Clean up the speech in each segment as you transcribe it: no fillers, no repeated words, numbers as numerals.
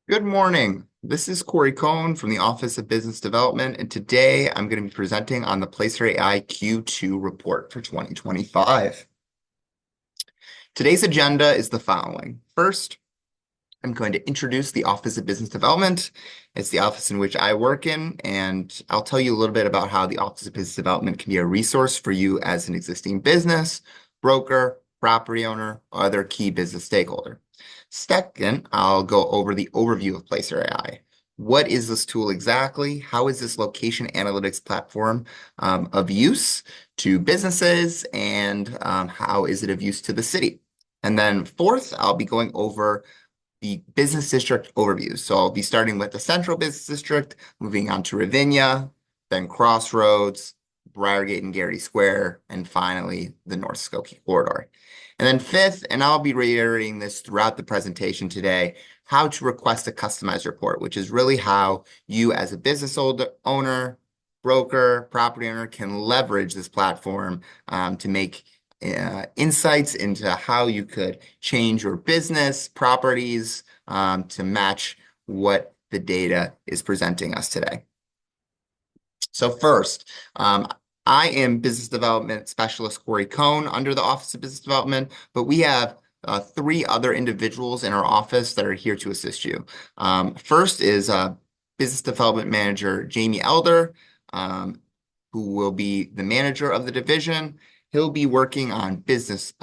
Good morning. This is Corey Cohn from the Office of Business Development, and today I'm going to be presenting on the Placer.ai Q2 report for 2025. Today's agenda is the following. First, I'm going to introduce the Office of Business Development. It's the office in which I work in, and I'll tell you a little bit about how the Office of Business Development can be a resource for you as an existing business, broker, property owner, or other key business stakeholder. Second, I'll go over the overview of Placer.ai. What is this tool exactly? How is this location analytics platform of use to businesses, and how is it of use to the city? And then fourth, I'll be going over the business district overview. So I'll be starting with the central business district, moving on to Ravinia, then Crossroads, Briergate and Garrity Square, and finally the North Skokie corridor. And then fifth, and I'll be reiterating this throughout the presentation today, how to request a customized report, which is really how you as a business owner, broker, property owner can leverage this platform to make insights into how you could change your business properties to match what the data is presenting us today. So first, I am Business Development Specialist Corey Cohn under the Office of Business Development, but we have three other individuals in our office that are here to assist you. First is Business Development Manager Jamie Elder, who will be the manager of the division. He'll be working on business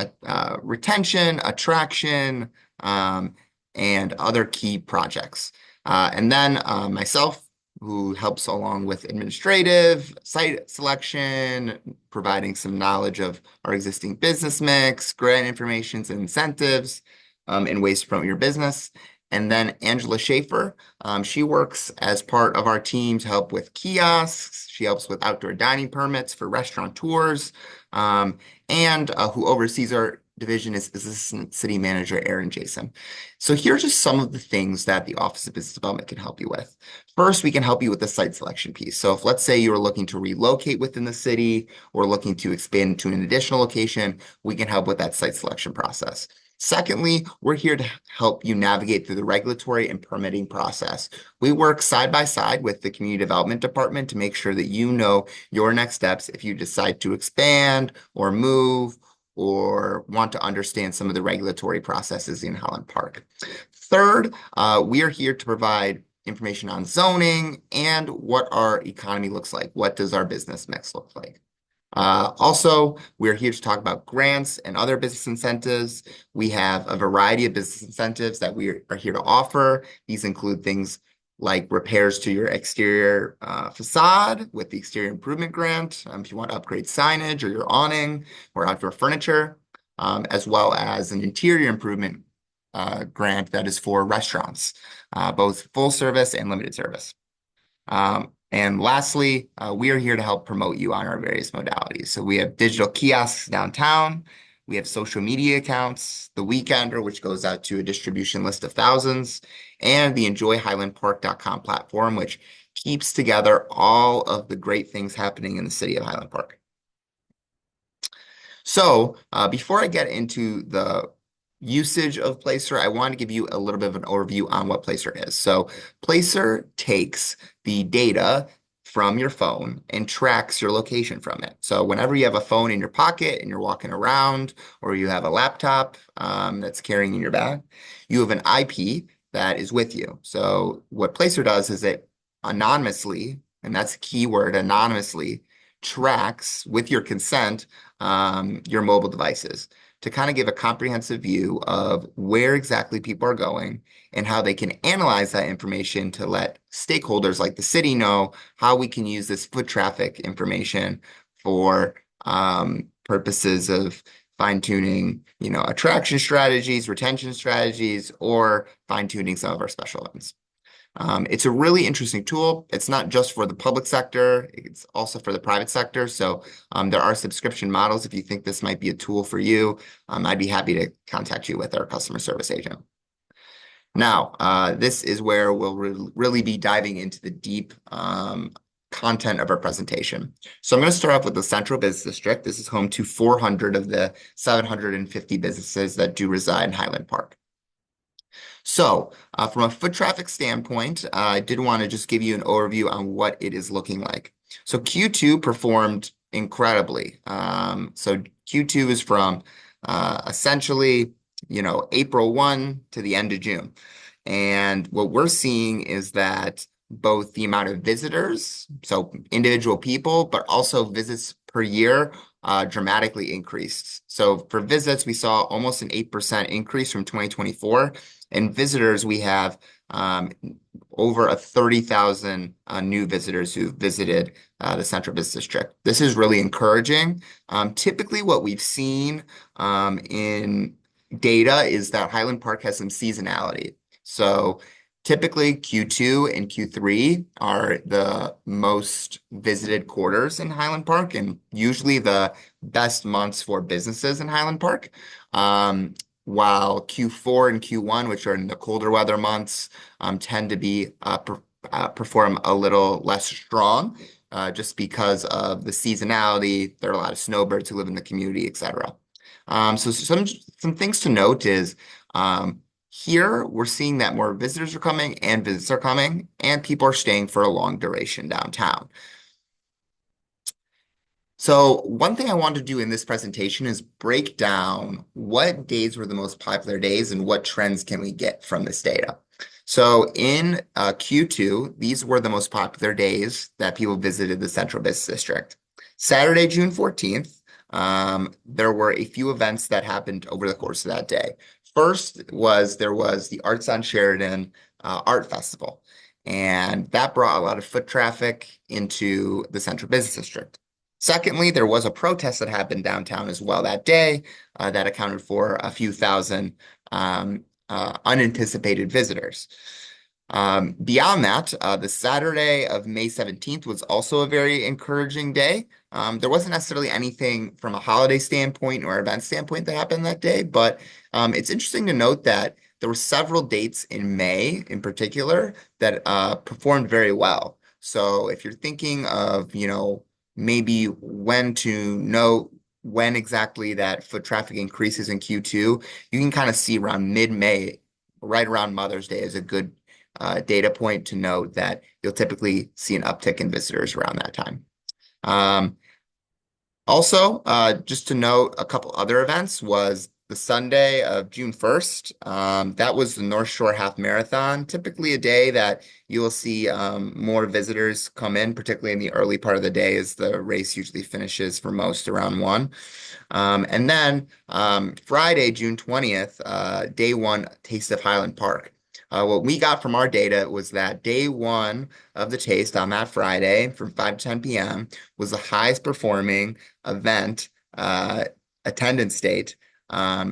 retention, attraction, and other key projects. And then myself, who helps along with administrative, site selection, providing some knowledge of our existing business mix, grant informations and incentives, and ways to promote your business. And then Angela Schaefer, she works as part of our team to help with kiosks. She helps with outdoor dining permits for restaurant tours, and who oversees our division is Assistant City Manager Aaron Jason. So here's just some of the things that the Office of Business Development can help you with. First, we can help you with the site selection piece. So if let's say you're looking to relocate within the city or looking to expand to an additional location, we can help with that site selection process. Secondly, we're here to help you navigate through the regulatory and permitting process. We work side by side with the Community Development Department to make sure that you know your next steps if you decide to expand or move or want to understand some of the regulatory processes in Highland Park. Third, we are here to provide information on zoning and what our economy looks like. What does our business mix look like? Also, we're here to talk about grants and other business incentives. We have a variety of business incentives that we are here to offer. These include things like repairs to your exterior facade with the exterior improvement grant, if you want to upgrade signage or your awning or outdoor furniture, as well as an interior improvement grant that is for restaurants, both full service and limited service. And lastly, we are here to help promote you on our various modalities. So we have digital kiosks downtown. We have social media accounts, the Weekender, which goes out to a distribution list of thousands, and the enjoyhighlandpark.com platform, which keeps together all of the great things happening in the city of Highland Park. So before I get into the usage of Placer, I want to give you a little bit of an overview on what Placer is. So Placer takes the data from your phone and tracks your location from it. So whenever you have a phone in your pocket and you're walking around, or you have a laptop that's carrying in your bag, you have an IP that is with you. So what Placer does is it anonymously, and that's a key word, anonymously tracks with your consent your mobile devices to kind of give a comprehensive view of where exactly people are going and how they can analyze that information to let stakeholders like the city know how we can use this foot traffic information for purposes of fine-tuning, attraction strategies, retention strategies, or fine-tuning some of our special events. It's a really interesting tool. It's not just for the public sector, it's also for the private sector. So there are subscription models. If you think this might be a tool for you, I'd be happy to contact you with our customer service agent. Now, this is where we'll really be diving into the deep content of our presentation. So I'm going to start off with the Central Business District. This is home to 400 of the 750 businesses that do reside in Highland Park. From a foot traffic standpoint, I did want to just give you an overview on what it is looking like. So Q2 performed incredibly. So Q2 is from essentially, April 1 to the end of June. And what we're seeing is that both the amount of visitors, so individual people, but also visits per year, dramatically increased. So for visits, we saw almost an 8% increase from 2024. And visitors, we have over 30,000 new visitors who visited the Central Business District. This is really encouraging. Typically, what we've seen in data is that Highland Park has some seasonality. So typically Q2 and Q3 are the most visited quarters in Highland Park and usually the best months for businesses in Highland Park. While Q4 and Q1, which are in the colder weather months, tend to be perform a little less strong, just because of the seasonality. There are a lot of snowbirds who live in the community, etc. So some things to note is here we're seeing that more visitors are coming and visits are coming, and people are staying for a long duration downtown. So one thing I wanted to do in this presentation is break down what days were the most popular days and what trends can we get from this data. So in Q2, these were the most popular days that people visited the Central Business District. Saturday, June 14th, there were a few events that happened over the course of that day. First there was the Arts on Sheridan Art Festival, and that brought a lot of foot traffic into the Central Business District. Secondly, there was a protest that happened downtown as well that day that accounted for a few thousand unanticipated visitors. Beyond that, the Saturday of May 17th was also a very encouraging day. There wasn't necessarily anything from a holiday standpoint or event standpoint that happened that day, but it's interesting to note that there were several dates in May in particular that performed very well. So if you're thinking of, maybe when to know when exactly that foot traffic increases in Q2, you can kind of see around mid-May, right around Mother's Day is a good data point to note that you'll typically see an uptick in visitors around that time. Also, just to note, a couple other events was the Sunday of June 1st. That was the North Shore Half Marathon, typically a day that you will see more visitors come in, particularly in the early part of the day as the race usually finishes for most around 1. And then Friday, June 20th, day 1, Taste of Highland Park. What we got from our data was that day 1 of the Taste on that Friday from 5 to 10 p.m. was the highest performing event attendance date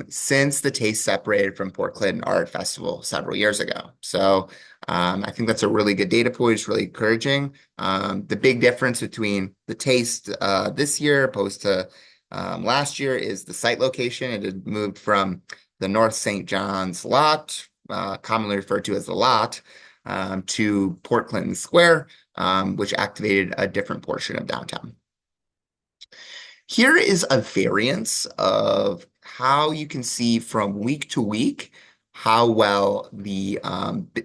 since the Taste separated from Port Clinton Art Festival several years ago. So I think that's a really good data point. It's really encouraging. The big difference between the Taste this year opposed to last year is the site location. It had moved from the North St. John's lot, commonly referred to as the lot, to Port Clinton Square, which activated a different portion of downtown. Here is a variance of how you can see from week to week how well the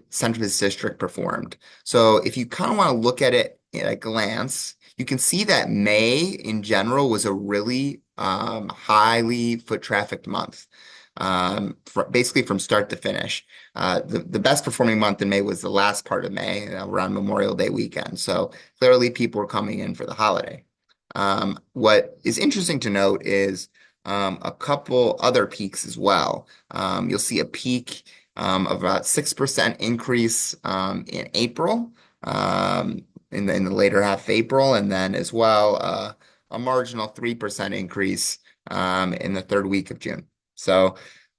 Central Business District performed. So if you kind of want to look at it at a glance, you can see that May in general was a really highly foot trafficked month. Basically from start to finish. The best performing month in May was the last part of May, around Memorial Day weekend. So clearly people were coming in for the holiday. What is interesting to note is a couple other peaks as well. You'll see a peak of about 6% increase in April, in the later half of April, and then as well a marginal 3% increase in the third week of June. So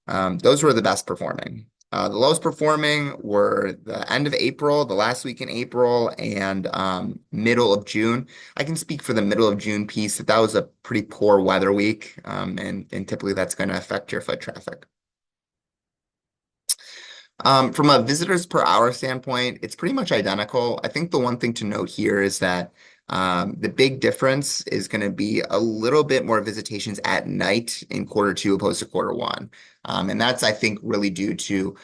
those were the best performing. The lowest performing were the end of April, the last week in April, and middle of June. I can speak for the middle of June piece that was a pretty poor weather week, and typically that's going to affect your foot traffic. From a visitors per hour standpoint, it's pretty much identical. I think the one thing to note here is that The big difference is going to be a little bit more visitations at night in quarter two opposed to quarter one. And that's, I think, really due to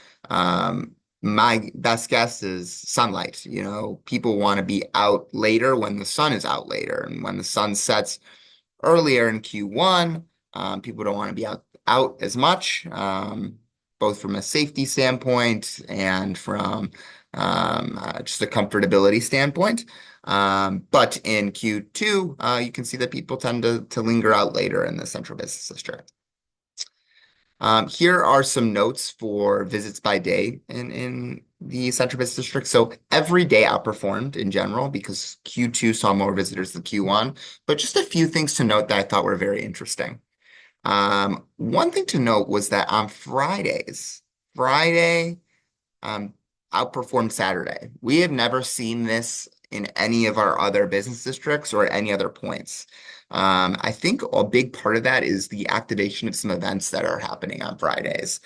my best guess is sunlight. People want to be out later when the sun is out later. And when the sun sets earlier in Q1, people don't want to be out as much, both from a safety standpoint and from just a comfortability standpoint. But in Q2, you can see that people tend to linger out later in the central business district. Here are some notes for visits by day in the central business district. So every day outperformed in general because Q2 saw more visitors than Q1. But just a few things to note that I thought were very interesting. One thing to note was that on Friday um, outperformed Saturday. We have never seen this in any of our other business districts or at any other points. I think a big part of that is the activation of some events that are happening on Fridays,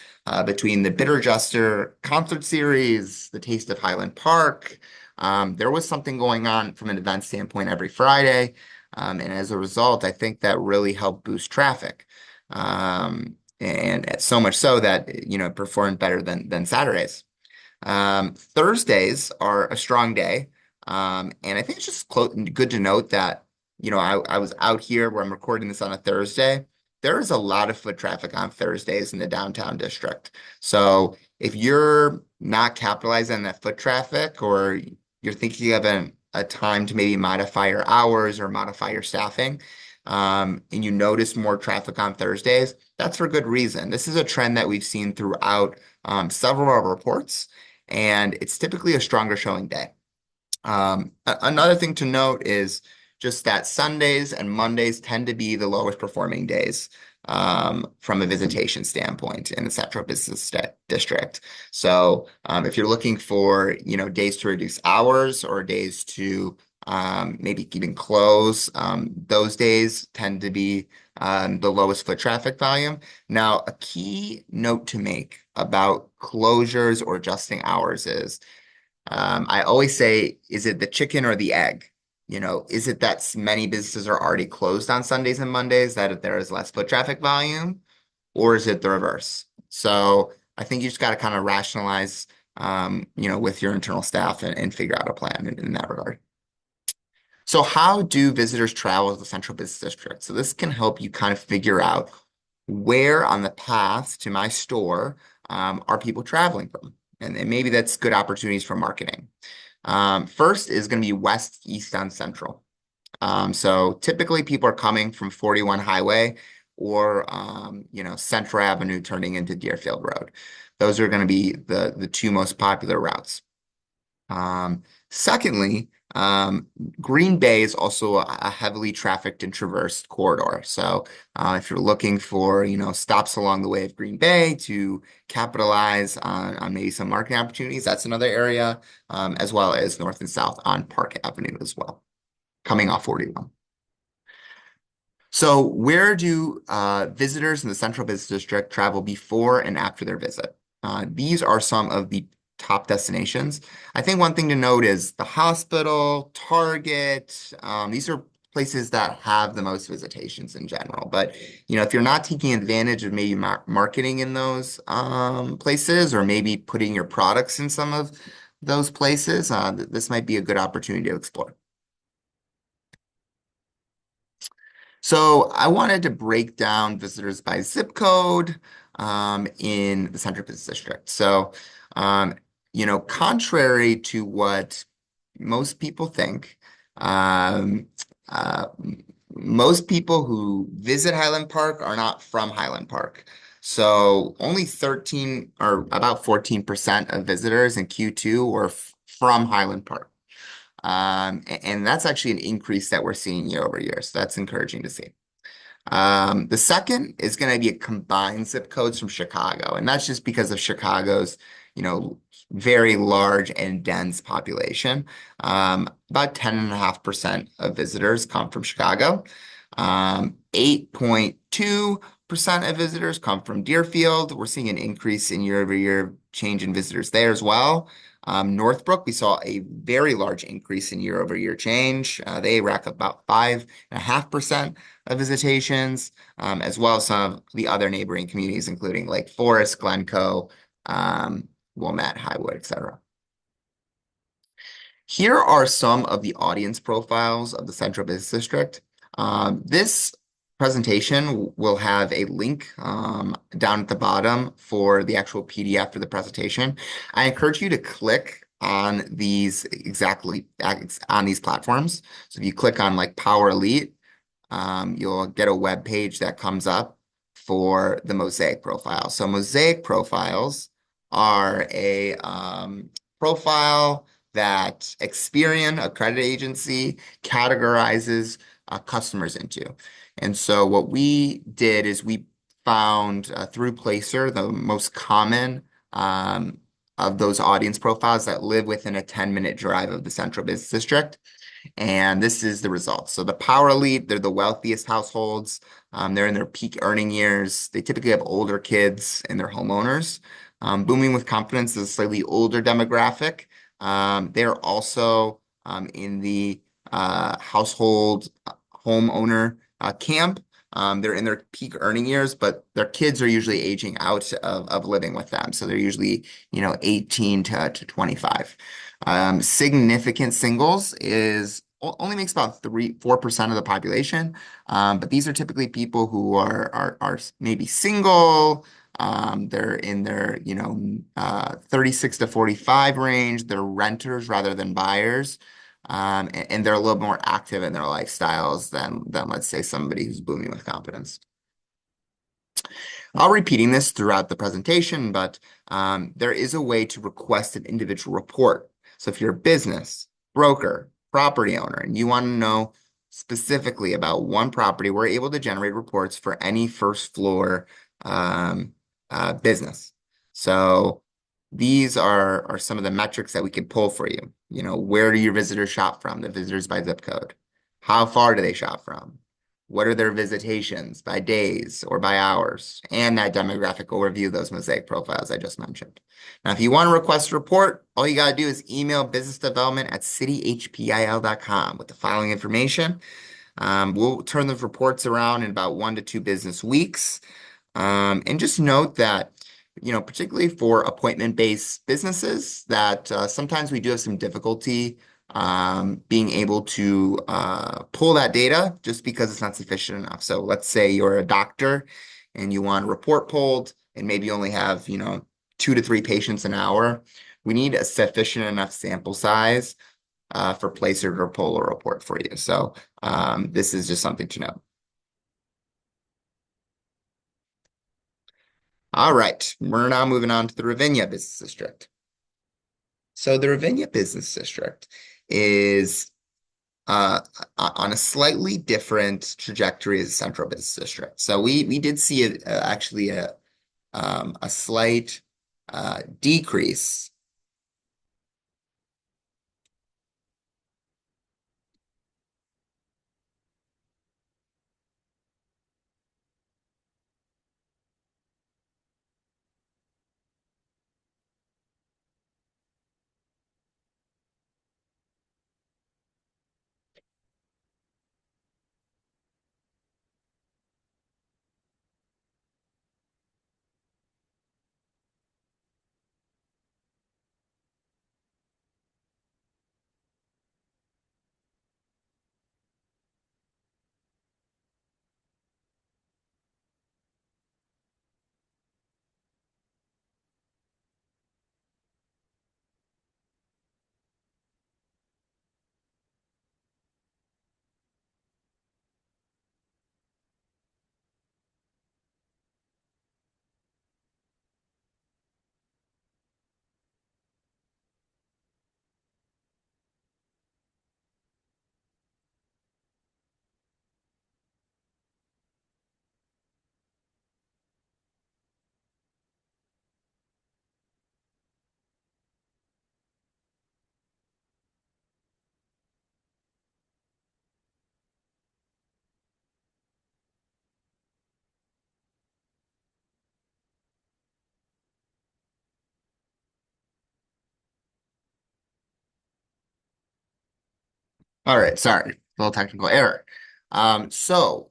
between the Bitter Jester concert series, the Taste of Highland Park. There was something going on from an event standpoint every Friday. And as a result, I think that really helped boost traffic. And so much so that, it performed better than Saturdays. Thursdays are a strong day. And I think it's just good to note that, I was out here where I'm recording this on a Thursday. There is a lot of foot traffic on Thursdays in the downtown district. So if you're not capitalizing on that foot traffic, or you're thinking of a time to maybe modify your hours or modify your staffing, and you notice more traffic on Thursdays, that's for good reason. This is a trend that we've seen throughout several of our reports, and it's typically a stronger showing day. Another thing to note is just that Sundays and Mondays tend to be the lowest performing days from a visitation standpoint in the central business district. So if you're looking for, days to reduce hours or days to maybe even close, those days tend to be the lowest foot traffic volume. Now, a key note to make about closures or adjusting hours is, I always say, is it the chicken or the egg? Is it that many businesses are already closed on Sundays and Mondays that there is less foot traffic volume, or is it the reverse? So I think you just got to kind of rationalize, with your internal staff and figure out a plan in that regard. So how do visitors travel to the central business district? So this can help you kind of figure out where on the path to my store are people traveling from. And maybe that's good opportunities for marketing. First is going to be west, east, and central. So typically people are coming from 41 Highway or, Central Avenue turning into Deerfield Road. Those are going to be the two most popular routes. Secondly, Green Bay is also a heavily trafficked and traversed corridor. So if you're looking for, stops along the way of Green Bay to capitalize on maybe some marketing opportunities, that's another area, as well as north and south on Park Avenue as well, coming off 41. So where do visitors in the Central Business District travel before and after their visit? These are some of the top destinations. I think one thing to note is the hospital, Target, these are places that have the most visitations in general. But, if you're not taking advantage of maybe marketing in those places, or maybe putting your products in some of those places, this might be a good opportunity to explore. So I wanted to break down visitors by zip code in the Central Business District. So, contrary to what most people think, um, uh, most people who visit Highland Park are not from Highland Park. So only 13 or about 14% of visitors in Q2 were from Highland Park. And that's actually an increase that we're seeing year over year. So that's encouraging to see. The second is going to be a combined zip codes from Chicago. And that's just because of Chicago's, very large and dense population. About 10.5% of visitors come from Chicago. 8.2% of visitors come from Deerfield. We're seeing an increase in year over year change in visitors there as well. Northbrook, we saw a very large increase in year-over-year change. They rack up about 5.5% of visitations, as well as some of the other neighboring communities, including Lake Forest, Glencoe, um, Wilmette, Highwood, etc. Here are some of the audience profiles of the Central Business District. This presentation will have a link down at the bottom for the actual PDF for the presentation. I encourage you to click on these exactly on these platforms. So if you click on like Power Elite, you'll get a web page that comes up for the Mosaic profile. So Mosaic profiles are a profile that Experian, a credit agency, categorizes customers into. And so what we did is we found through Placer the most common of those audience profiles that live within a 10-minute drive of the Central Business District. And this is the results. So the power elite, they're the wealthiest households. They're in their peak earning years. They typically have older kids and they're homeowners. Booming with confidence is a slightly older demographic. They're also in the household homeowner camp. They're in their peak earning years, but their kids are usually aging out of living with them. So they're usually, 18 to 25. Significant singles is only makes about 4% of the population. But these are typically people who are maybe single. They're in their, 36 to 45 range. They're renters rather than buyers. And they're a little more active in their lifestyles than let's say somebody who's booming with confidence. I'll repeating this throughout the presentation, but there is a way to request an individual report. So if you're a business, broker, property owner, and you want to know specifically about one property, we're able to generate reports for any first floor business. So these are some of the metrics that we can pull for you. Where do your visitors shop from? The visitors by zip code. How far do they shop from? What are their visitations by days or by hours? And that demographic overview of those mosaic profiles I just mentioned. Now, if you want to request a report, all you got to do is email businessdevelopment@cityhpil.com with the following information. We'll turn those reports around in about 1 to 2 business weeks. And just note that, particularly for appointment-based businesses, that sometimes we do have some difficulty being able to pull that data just because it's not sufficient enough. So let's say you're a doctor and you want a report pulled and maybe you only have, 2 to 3 patients an hour. We need a sufficient enough sample size for Placer to pull a report for you. So this is just something to know. All right, we're now moving on to the Ravinia Business District. So the Ravinia Business District is on a slightly different trajectory as the Central Business District. So we did see actually a slight decrease. All right, sorry, a little technical error. So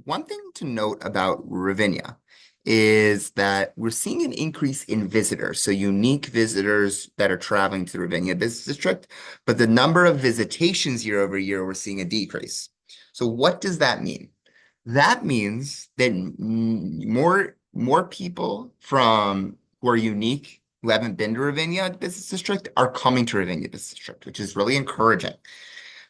one thing to note about Ravinia is that we're seeing an increase in visitors, so unique visitors that are traveling to the Ravinia Business District, but the number of visitations year over year, we're seeing a decrease. So what does that mean? That means that more people from who are unique who haven't been to Ravinia Business District are coming to Ravinia Business District, which is really encouraging.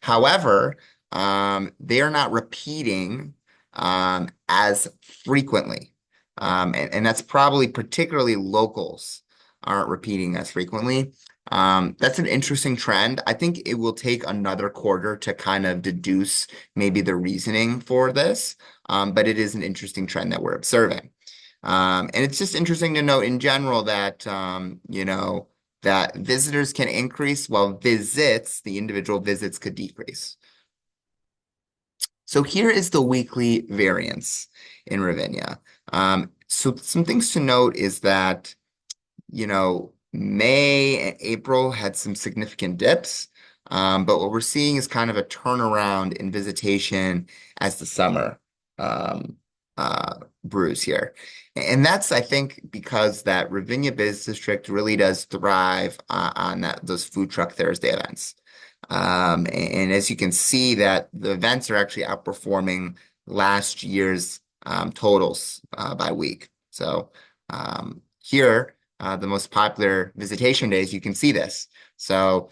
However, they are not repeating as frequently. And that's probably particularly locals aren't repeating as frequently. That's an interesting trend. I think it will take another quarter to kind of deduce maybe the reasoning for this, but it is an interesting trend that we're observing. And it's just interesting to note in general that, that visitors can increase while the individual visits could decrease. So here is the weekly variance in Ravinia. So some things to note is that, May and April had some significant dips, but what we're seeing is kind of a turnaround in visitation as the summer um, brews here. And that's, I think, because that Ravinia Business District really does thrive on those food truck Thursday events. And as you can see that the events are actually outperforming last year's totals by week. So here, the most popular visitation days, you can see this. So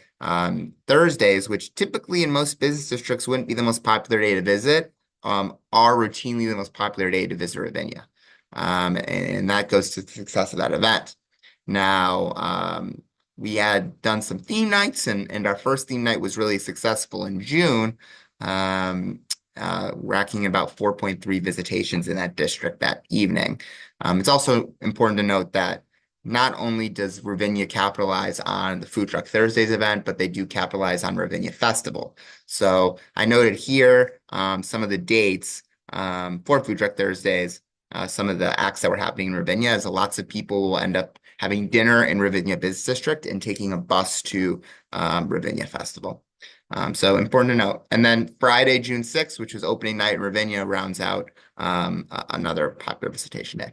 Thursdays, which typically in most business districts wouldn't be the most popular day to visit, are routinely the most popular day to visit Ravinia. And that goes to the success of that event. Now, we had done some theme nights, and our first theme night was really successful in June, racking about 4.3 visitations in that district that evening. It's also important to note that not only does Ravinia capitalize on the Food Truck Thursdays event, but they do capitalize on Ravinia Festival. So I noted here some of the dates for Food Truck Thursdays, some of the acts that were happening in Ravinia, as lots of people will end up having dinner in Ravinia Business District and taking a bus to Ravinia Festival. So important to note. And then Friday, June 6th, which was opening night in Ravinia, rounds out another popular visitation day.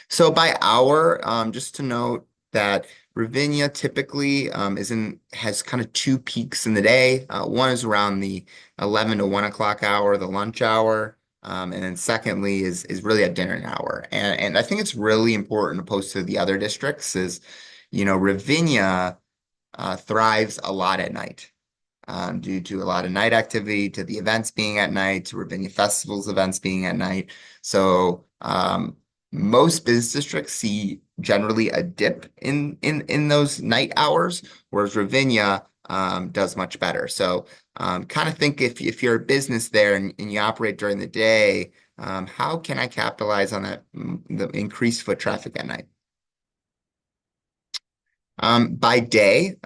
So by hour, just to note that Ravinia typically has kind of two peaks in the day. One is around the 11 to 1 o'clock hour, the lunch hour. And then secondly is really a dinner hour. And I think it's really important opposed to the other districts is, Ravinia thrives a lot at night. Due to a lot of night activity, to the events being at night, to Ravinia Festival's events being at night. So most business districts see generally a dip in those night hours, whereas Ravinia does much better. So kind of think if you're a business there and you operate during the day, how can I capitalize on the increased foot traffic at night? By day,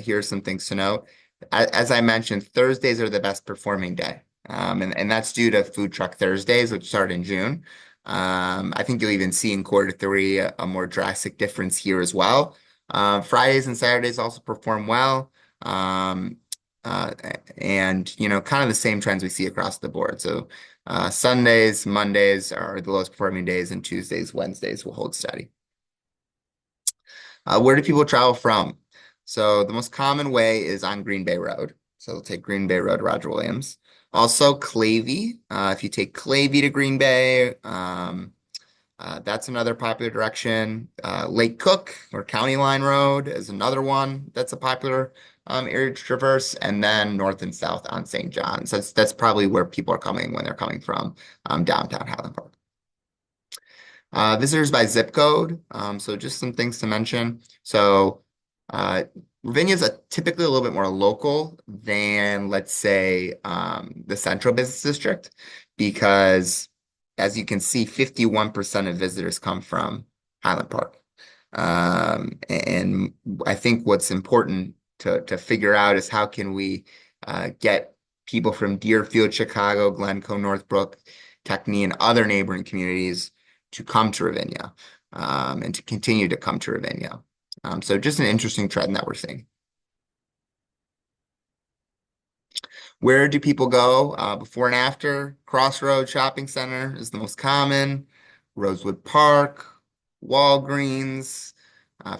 here are some things to note. As I mentioned, Thursdays are the best performing day. And that's due to Food Truck Thursdays, which start in June. I think you'll even see in quarter three a more drastic difference here as well. Fridays and Saturdays also perform well. Um, uh, and, kind of the same trends we see across the board. So Sundays, Mondays are the lowest performing days, and Tuesdays, Wednesdays will hold steady. Where do people travel from? So the most common way is on Green Bay Road. So they'll take Green Bay Road to Roger Williams. Also Clavey. If you take Clavey to Green Bay, that's another popular direction. Lake Cook or County Line Road is another one that's a popular area to traverse. And then north and south on St. John's. That's probably where people are coming when they're coming from downtown Highland Park. Visitors by zip code. So just some things to mention. So Ravinia is typically a little bit more local than, let's say, the Central Business District, because as you can see, 51% of visitors come from Highland Park. And I think what's important to figure out is how can we get people from Deerfield, Chicago, Glencoe, Northbrook, Techney, and other neighboring communities to come to Ravinia and to continue to come to Ravinia. So just an interesting trend that we're seeing. Where do people go before and after? Crossroads Shopping Center is the most common. Rosewood Park, Walgreens,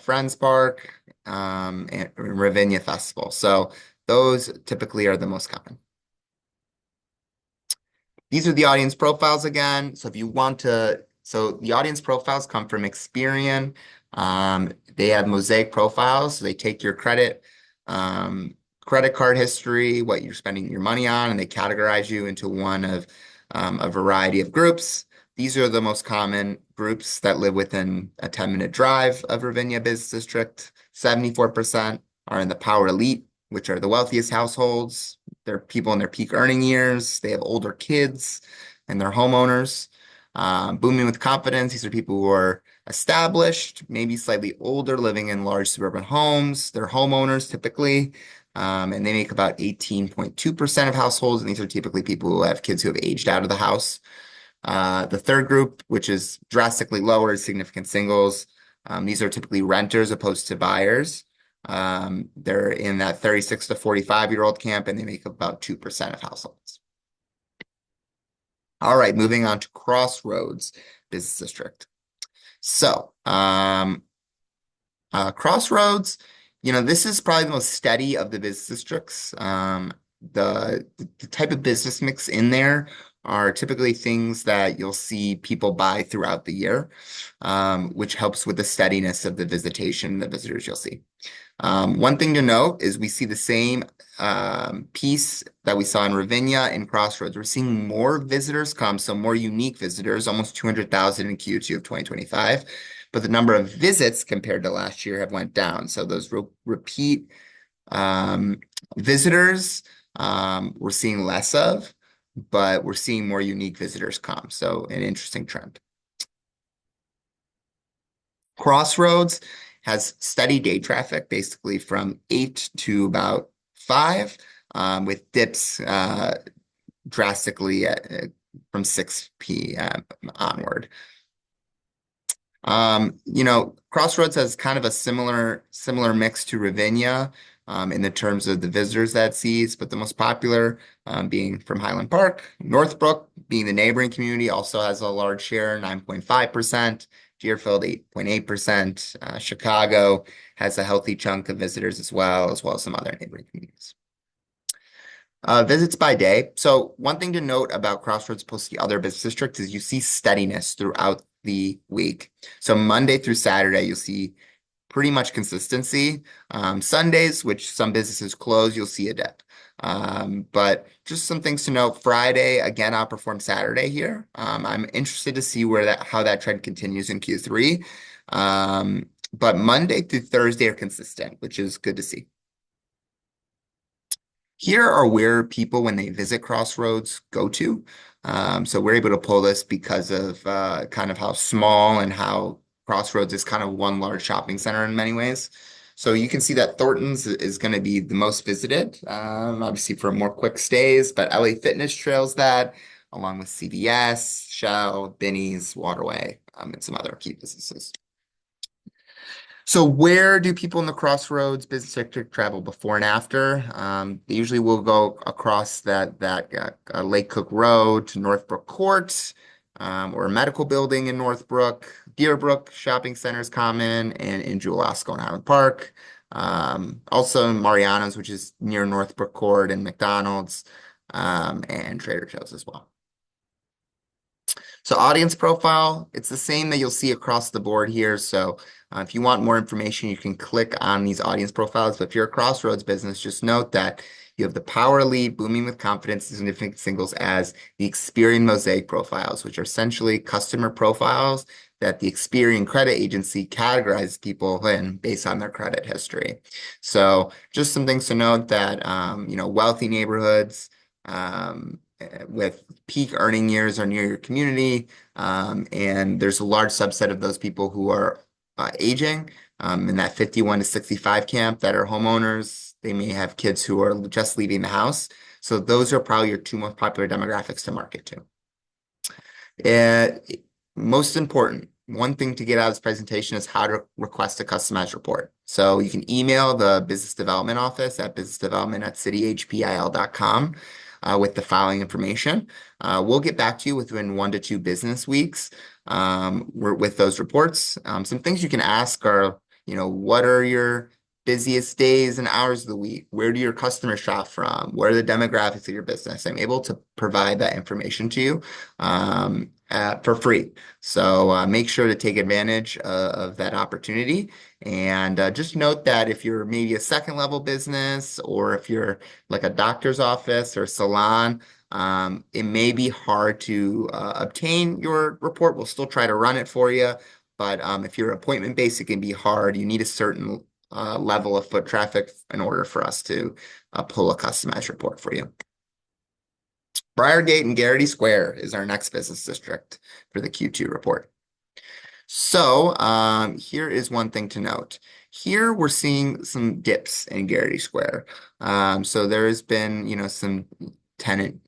Friends Park, and Ravinia Festival. So those typically are the most common. These are the audience profiles again. So if you want to, so the audience profiles come from Experian. They have mosaic profiles. So they take your credit card history, what you're spending your money on, and they categorize you into one of a variety of groups. These are the most common groups that live within a 10-minute drive of Ravinia Business District. 74% are in the Power Elite, which are the wealthiest households. They're people in their peak earning years. They have older kids and they're homeowners. Booming with confidence. These are people who are established, maybe slightly older, living in large suburban homes. They're homeowners typically, and they make about 18.2% of households. And these are typically people who have kids who have aged out of the house. The third group, which is drastically lower, is significant singles. These are typically renters opposed to buyers. They're in that 36 to 45-year-old camp, and they make about 2% of households. All right, moving on to Crossroads Business District. So, Crossroads, this is probably the most steady of the business districts. The type of business mix in there are typically things that you'll see people buy throughout the year, which helps with the steadiness of the visitation, the visitors you'll see. One thing to note is we see the same piece that we saw in Ravinia and Crossroads. We're seeing more visitors come, so more unique visitors, almost 200,000 in Q2 of 2025. But the number of visits compared to last year have went down. So those repeat visitors we're seeing less of, but we're seeing more unique visitors come. So an interesting trend. Crossroads has steady day traffic, basically from 8 to about 5, with dips drastically from 6 p.m. onward. Crossroads has kind of a similar mix to Ravinia in the terms of the visitors that it sees, but the most popular being from Highland Park. Northbrook, being the neighboring community, also has a large share, 9.5%. Deerfield, 8.8%. Chicago has a healthy chunk of visitors as well as some other neighboring communities. Visits by day. So one thing to note about Crossroads opposed to the other business districts is you see steadiness throughout the week. So Monday through Saturday, you'll see pretty much consistency. Sundays, which some businesses close, you'll see a dip. But just some things to note. Friday, again, outperformed Saturday here. I'm interested to see how that trend continues in Q3. But Monday through Thursday are consistent, which is good to see. Here are where people, when they visit Crossroads, go to. So we're able to pull this because of kind of how small and how Crossroads is kind of one large shopping center in many ways. So you can see that Thornton's is going to be the most visited, obviously for more quick stays, but LA Fitness trails that, along with CVS, Shell, Binny's, Waterway, and some other key businesses. So where do people in the Crossroads business district travel before and after? They usually will go across that Lake Cook Road to Northbrook Court, or a medical building in Northbrook. Deerbrook Shopping Center is common, and in Jewel Osco and Highland Park. Also Mariano's, which is near Northbrook Court, and McDonald's, and Trader Joe's as well. So audience profile, it's the same that you'll see across the board here. So if you want more information, you can click on these audience profiles. But if you're a Crossroads business, just note that you have the Power Elite, Booming with Confidence, Significant Singles as the Experian Mosaic profiles, which are essentially customer profiles that the Experian credit agency categorizes people in based on their credit history. So just some things to note that, wealthy neighborhoods, with peak earning years are near your community, and there's a large subset of those people who are aging in that 51 to 65 camp that are homeowners. They may have kids who are just leaving the house. So those are probably your two most popular demographics to market to. Most important, one thing to get out of this presentation is how to request a customized report. So you can email the business development office at businessdevelopment@cityhpil.com with the following information. We'll get back to you within 1 to 2 business weeks with those reports. Some things you can ask are, what are your busiest days and hours of the week? Where do your customers shop from? What are the demographics of your business? I'm able to provide that information to you for free. So make sure to take advantage of that opportunity. And just note that if you're maybe a second level business or if you're like a doctor's office or salon, it may be hard to obtain your report. We'll still try to run it for you. But if you're appointment based, it can be hard. You need a certain level of foot traffic in order for us to pull a customized report for you. Briargate and Garrity Square is our next business district for the Q2 report. So here is one thing to note. Here we're seeing some dips in Garrity Square. So there has been, some tenant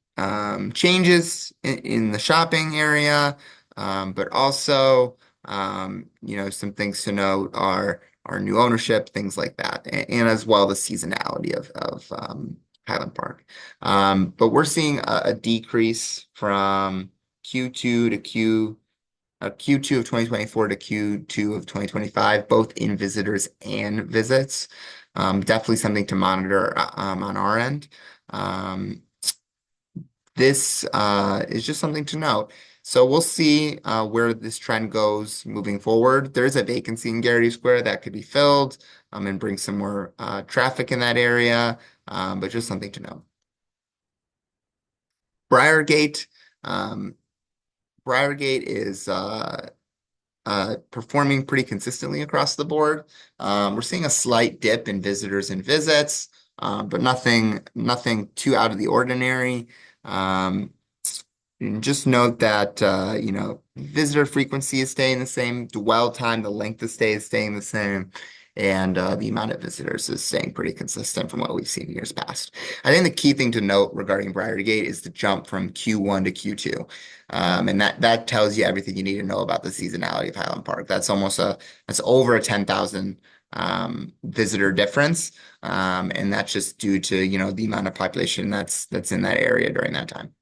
changes in the shopping area, but also, some things to note are new ownership, things like that, and as well the seasonality of Highland Park. But we're seeing a decrease from Q2 of 2024 to Q2 of 2025, both in visitors and visits. Definitely something to monitor on our end. This is just something to note. So we'll see where this trend goes moving forward. There is a vacancy in Garrity Square that could be filled and bring some more traffic in that area, but just something to know. Briargate. Briargate is performing pretty consistently across the board. We're seeing a slight dip in visitors and visits, but nothing too out of the ordinary. And just note that visitor frequency is staying the same, dwell time, the length of stay is staying the same, and the amount of visitors is staying pretty consistent from what we've seen in years past. I think the key thing to note regarding Briargate is the jump from Q1 to Q2. And that tells you everything you need to know about the seasonality of Highland Park. That's over a 10,000 visitor difference. And that's just due to, the amount of population that's in that area during that time.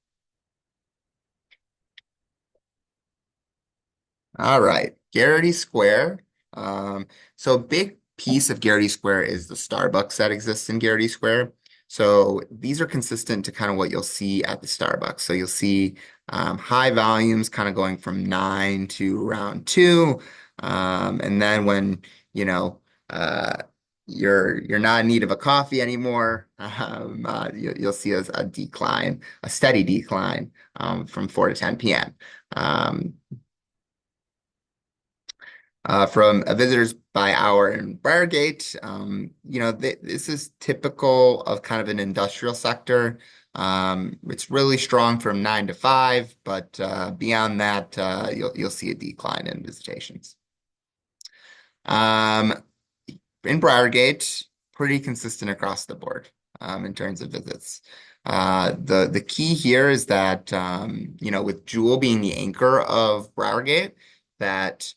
All right, Garrity Square. So a big piece of Garrity Square is the Starbucks that exists in Garrity Square. So these are consistent to kind of what you'll see at the Starbucks. So you'll see high volumes kind of going from 9 to around 2. And then when, you're not in need of a coffee anymore, you'll see a decline, a steady decline from 4 to 10 p.m. From a visitors by hour in Briergate, this is typical of kind of an industrial sector. It's really strong from 9 to 5, but beyond that, you'll see a decline in visitations. In Briergate, pretty consistent across the board in terms of visits. The key here is that with Jewel being the anchor of Briergate, that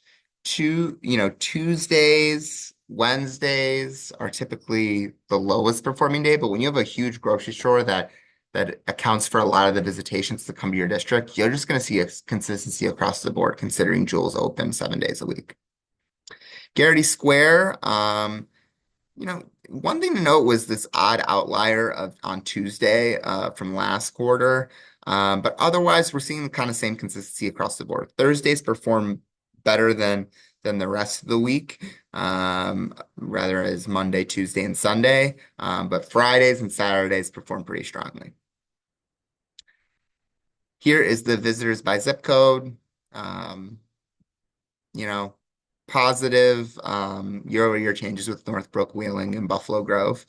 Tuesdays, Wednesdays are typically the lowest performing day, but when you have a huge grocery store that accounts for a lot of the visitations that come to your district, you're just going to see a consistency across the board, considering Jewel's open 7 days a week. Garrity Square, one thing to note was this odd outlier on Tuesday from last quarter, but otherwise we're seeing the kind of same consistency across the board. Thursdays perform better than the rest of the week, rather as Monday, Tuesday, and Sunday. But Fridays and Saturdays perform pretty strongly. Here is the visitors by zip code. Positive year-over-year changes with Northbrook, Wheeling, and Buffalo Grove.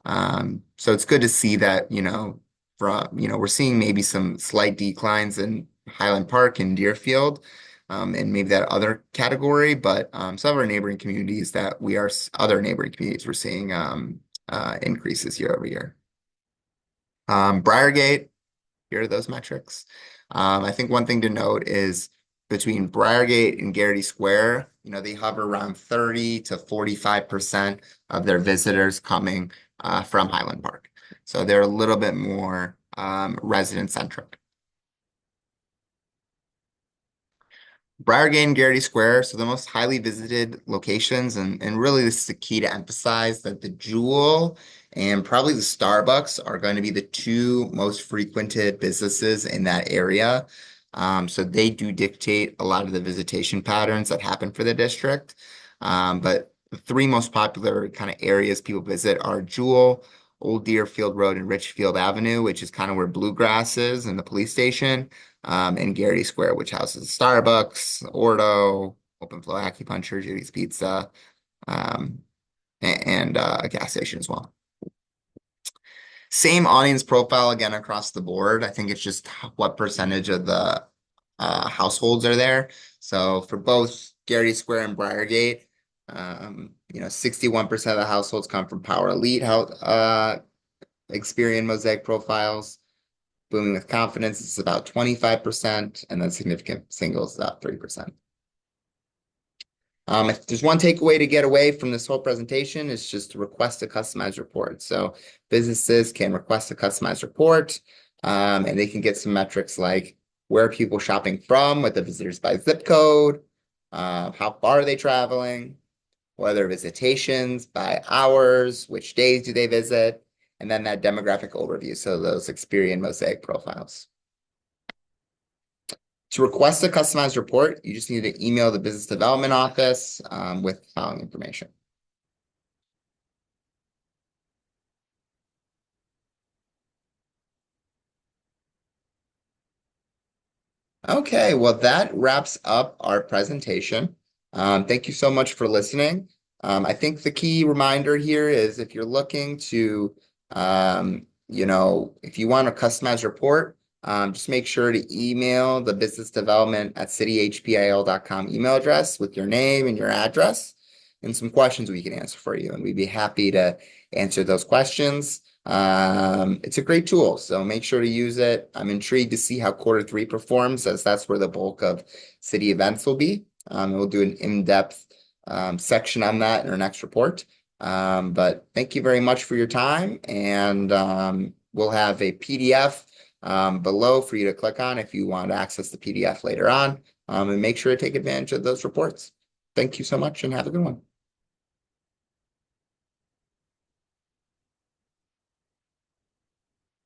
So it's good to see that, we're seeing maybe some slight declines in Highland Park and Deerfield. And maybe that other category, but some of our neighboring communities we're seeing increases year over year. Briargate, here are those metrics. I think one thing to note is between Briargate and Garrity Square, they hover around 30 to 45% of their visitors coming from Highland Park. So they're a little bit more resident centric. Briergate and Garrity Square, so the most highly visited locations, and really this is the key to emphasize that the Jewel and probably the Starbucks are going to be the two most frequented businesses in that area. So they do dictate a lot of the visitation patterns that happen for the district. But the three most popular kind of areas people visit are Jewel, Old Deerfield Road, and Richfield Avenue, which is kind of where Bluegrass is and the police station, and Garrity Square, which houses Starbucks, Ordo, Open Flow Acupuncture, Judy's Pizza, um, and a gas station as well. Same audience profile again across the board. I think it's just what percentage of the households are there. So for both Garrity Square and Briargate, 61% of the households come from Power Elite health, Experian Mosaic profiles. Booming with Confidence is about 25%, and then Significant Singles is about 30%. If there's one takeaway to get away from this whole presentation, it's just to request a customized report. So businesses can request a customized report, and they can get some metrics like where are people shopping from, what the visitors by zip code, how far are they traveling, what are their visitations by hours, which days do they visit, and then that demographic overview, so those Experian Mosaic profiles. To request a customized report, you just need to email the business development office with the following information. Okay, well, that wraps up our presentation. Thank you so much for listening. I think the key reminder here is if you're looking to, if you want a customized report, just make sure to email the business development at cityhpil.com email address with your name and your address and some questions we can answer for you. And we'd be happy to answer those questions. It's a great tool, so make sure to use it. I'm intrigued to see how Q3 performs, as that's where the bulk of city events will be. We'll do an in-depth section on that in our next report. But thank you very much for your time, and we'll have a PDF below for you to click on if you want to access the PDF later on, and make sure to take advantage of those reports. Thank you so much and have a good one.